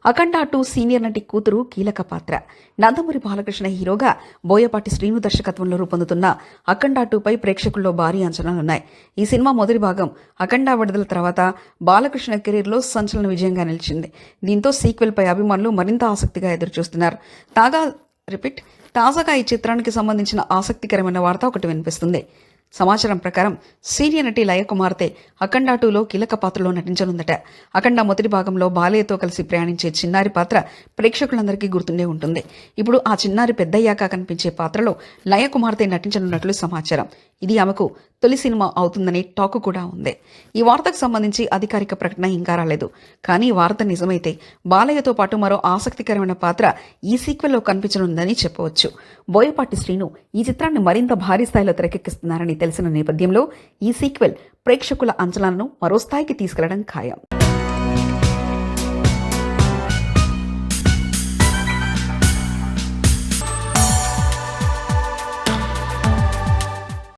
అఖండ 2 senior నటి కూతురు కీలక పాత్ర. నందమూరి బాలకృష్ణ హీరోగా బోయపాటి శ్రీను దర్శకత్వంలో రూపొందుతున్న అఖండ 2పై ప్రేక్షకుల్లో భారీ అంచనాలున్నాయి. ఈ సినిమా మొదటి భాగం అఖండ విడుదల తర్వాత బాలకృష్ణ కెరీర్లో సంచలన విజయంగా నిలిచింది. దీంతో సీక్వెల్ పై అభిమానులు మరింత ఆసక్తిగా ఎదురుచూస్తున్నారు. తాజాగా ఈ చిత్రానికి సంబంధించిన ఆసక్తికరమైన వార్త ఒకటి వినిపిస్తుంది. సమాచారం ప్రకారం సీనియర్ నటి లయ కుమార్తె అఖండ 2లో కీలక పాత్రలో నటించనుందట. అఖండ మొదటి భాగంలో బాలయ్యతో కలిసి ప్రయాణించే చిన్నారి పాత్ర ప్రేక్షకులందరికీ గుర్తుండే ఉంటుంది. ఇప్పుడు ఆ చిన్నారి పెద్దయ్యాక కనిపించే పాత్రలో లయ కుమార్తె నటించనున్నట్లు సమాచారం. ఇది ఆమెకు తొలి సినిమా అవుతుందనే టాక్ కూడా ఉంది. ఈ వార్తకు సంబంధించి అధికారిక ప్రకటన ఇంకా రాలేదు. కానీ ఈ వార్త నిజమైతే బాలయ్యతో పాటు మరో ఆసక్తికరమైన పాత్ర ఈ సీక్వెల్లో కనిపించనుందని చెప్పవచ్చు. బోయపాటి శ్రీను ఈ చిత్రాన్ని మరింత భారీ స్థాయిలో తెరకెక్కిస్తున్నారని తెలిసిన నేపథ్యంలో ఈ సీక్వెల్ ప్రేక్షకుల అంచనాలను మరో స్థాయికి తీసుకెళ్లడం ఖాయం.